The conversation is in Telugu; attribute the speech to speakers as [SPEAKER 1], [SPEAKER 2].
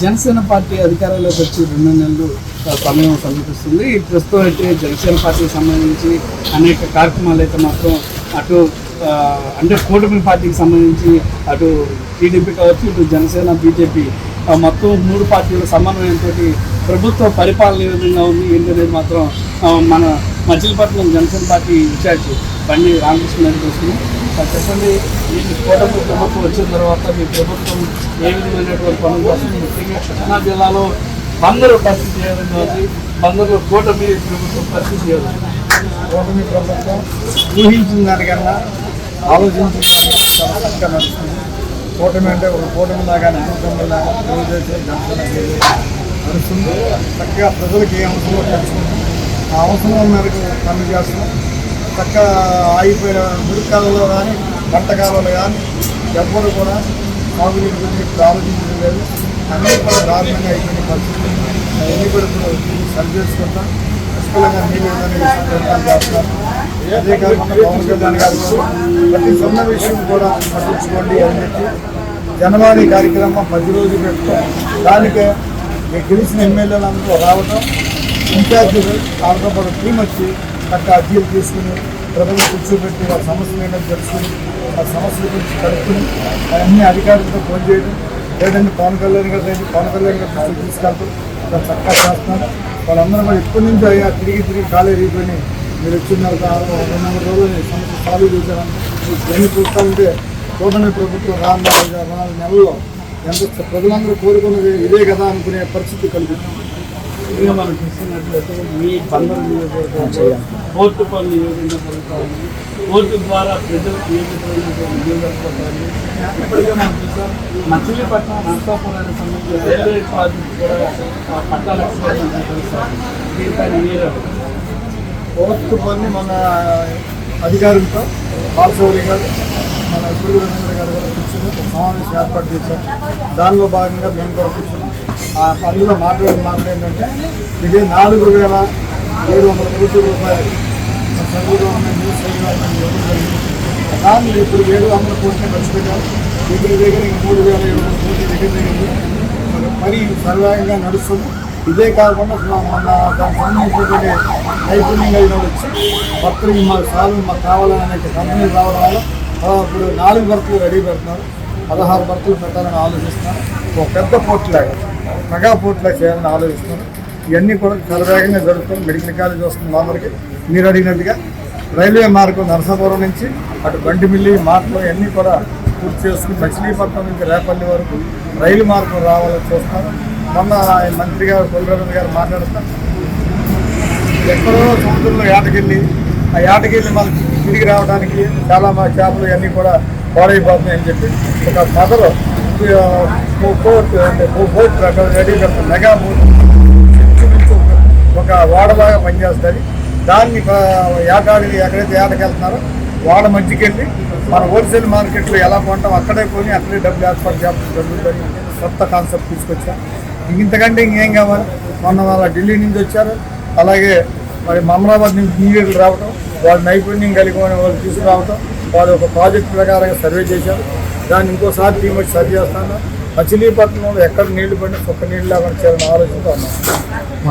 [SPEAKER 1] జనసేన పార్టీ అధికారంలోకి వచ్చి 2 నెలలు సమయం సమీపిస్తుంది. ఈ ప్రస్తుతం అయితే జనసేన పార్టీకి సంబంధించి అనేక కార్యక్రమాలు అయితే మాత్రం అటు అంటే కూటమి పార్టీకి సంబంధించి అటు టీడీపీ కావచ్చు, ఇటు జనసేన, బీజేపీ మొత్తం 3 పార్టీల సమన్వయంతో ప్రభుత్వ పరిపాలన ఏ విధంగా ఉంది ఏంటనేది మాత్రం మన మచిలీపట్నం జనసేన పార్టీ ఇన్ఛార్జ్ బండి రామకృష్ణ గారికి వస్తుంది. చెప్పండి, ఈ కూటమి ప్రభుత్వం వచ్చిన తర్వాత మీ ప్రభుత్వం ఏ విధమైనటువంటి పనులు వస్తుంది? ముఖ్యంగా కృష్ణా జిల్లాలో బందరు పరిస్థితి ఏ విధంగా ఉంది? బందరులో కూటమి ప్రభుత్వం పరిస్థితి ఏ విధంగా?
[SPEAKER 2] కూటమి ప్రభుత్వం ఊహించిన దానికన్నా ఆలోచించిన చక్కగా నడుస్తుంది. కూటమి అంటే ఒక కూటమి లాగా లాగా తెలుగుదేశం జనసేన నడుస్తుంది. చక్కగా ప్రజలకు ఏ అవసరం తెలుసుకుంటాం, ఆ అవసరం మేరకు పనులు చేస్తున్నాం. చక్కగా ఆగిపోయిన మురికాలలో కానీ పంటకాలలో కానీ ఎవ్వరు కూడా సాగునీటి గురించి ఇప్పుడు ఆలోచించడం లేదు. అన్నీ కూడా దారుణంగా అయిపోయిన పరిస్థితి. అవన్నీ కూడా ఇప్పుడు సరి చేసుకుంటాం. పుష్కలంగా నీళ్ళు చేస్తున్నారు. అదే కాకుండా పవన్ కళ్యాణ్ గారు ప్రతి చిన్న విషయం కూడా పట్టించుకోండి అని చెప్పి జనవాణి కార్యక్రమం 10 రోజులు పెట్టుకోం. దానికే గెలిచిన ఎమ్మెల్యేలందరూ రావటం, ఇన్ఛార్జీలు వాళ్ళతో పాటు టీం వచ్చి చక్కగా అర్జీలు తీసుకుని ప్రజలు కూర్చోబెట్టి వాళ్ళ సమస్యలు ఏంటో తెలుసుకుని ఆ సమస్యల గురించి కలుపుకుని అవన్నీ అధికారులతో ఫోన్ చేయడం, లేదంటే పవన్ కళ్యాణ్ గారు తీసుకెళ్తాం. అలా చక్కగా చేస్తున్నాం. వాళ్ళందరూ కూడా ఇప్పటి నుంచి అయ్యా తిరిగి ఖాళీ అయిపోయి మీరు వచ్చిన 2 రోజులు సమస్య సాల్వ్ చేశారంటే ఇవన్నీ చూస్తామంటే కూటమి ప్రభుత్వం 4 నెలల్లో ఎంత ప్రజలందరూ కోరుకున్నది ఇదే కదా అనుకునే పరిస్థితి కలుగుతుంది.
[SPEAKER 1] ఇంకా మనం చూస్తున్నట్లయితే మీ బందరు నియోజకవర్గం కోర్టు పనులు ఏ విధంగా జరుగుతాయి, కోర్టు ద్వారా ప్రజలకు ఏ విధమైనటువంటి నియోజకవర్గాలు ఇప్పటికే మనం చూసాం. మచిలీపట్నం నర్సాపురానికి సంబంధించి రైల్వే ప్రాజెక్టు కూడా పట్టాలకు తెలుస్తారు. దీనిపైన మీరు
[SPEAKER 2] కోర్టు పని మన అధికారులతో బాలశౌరి గారు, మన గురు రవీంద్ర గారు కూడా కూర్చొని ఒక సమావేశం ఏర్పాటు చేశారు. దానిలో భాగంగా మేము కూడా కూర్చున్నాం. ఆ పనుల్లో మాట్లాడేంటంటే ఇది 4,700 కోట్ల రూపాయలు చదువులో ఉన్న న్యూస్ ఇవ్వడం జరిగింది. దాన్ని ఇప్పుడు 700 కోట్లు ఖర్చు పెట్టారు. దగ్గర 3,700 కోట్ల దగ్గర మరి సర్వేగంగా నడుస్తుంది. ఇదే కాకుండా మన దానికి సంబంధించినటువంటి నైపుణ్యం కలిగిన వచ్చి భర్తలు మాకు కావాలనే కంపెనీలు రావడం వల్ల ఇప్పుడు 4 భర్తలు రెడీ పెడుతున్నారు. 16 భర్తలు పెట్టాలని ఆలోచిస్తున్నారు. ఒక పెద్ద పోర్ట్ లాగా మెగా పోర్ట్ లాగా చేయాలని ఆలోచిస్తున్నారు. ఇవన్నీ కూడా చాలా వేగంగా జరుగుతుంది. మెడికల్ కాలేజ్ వస్తుంది లోపలికి. మీరు అడిగినట్టుగా రైల్వే మార్గం నరసాపురం నుంచి అటు బండిమిల్లి మార్గం ఇవన్నీ కూడా పూర్తి చేసుకుని మచిలీపట్నం నుంచి రేపల్లి వరకు రైలు మార్గం రావాలని చూస్తున్నారు. మొన్న మంత్రి గారు కొల్రవీంద్ర గారు మాట్లాడుతున్నారు, ఎక్కడో సముద్రంలో ఏటకెళ్ళి ఆ ఏటకెళ్ళి మనకి తిరిగి రావడానికి చాలా మా చేపలు ఇవన్నీ కూడా పాడైపోతున్నాయి అని చెప్పి ఒక మదర్ బోట్ రెడీ పెడతారు. మెగా బోట్ ఒక వాడలాగా పనిచేస్తుంది. దాన్ని ఏటాడికి ఎక్కడైతే ఏటకెళ్తున్నారో వాడ మధ్యకెళ్ళి మన హోల్సేల్ మార్కెట్లో ఎలా కొంటాం అక్కడే కొని అక్కడే డబ్బులు ఏర్పాటు జరుగుతుంది. కొత్త కాన్సెప్ట్ తీసుకొచ్చా. ఇంతకంటే ఇంకేం కావాలి? మొన్న వాళ్ళ ఢిల్లీ నుంచి వచ్చారు. అలాగే మరి అమరాబాద్ నుంచి ఇంజనీర్లు రావటం, వాళ్ళ నైపుణ్యం కలిగి వాళ్ళు తీసుకురావటం, వాళ్ళు ఒక ప్రాజెక్ట్ ప్రకారంగా సర్వే చేశారు. దాన్ని ఇంకోసారి టీం వచ్చి సరి చేస్తాను. మచిలీపట్నంలో ఎక్కడ నీళ్లు పడినా ఒక్క నీళ్ళు లేకుండా చేయాలని ఆలోచనతో ఉన్నాం.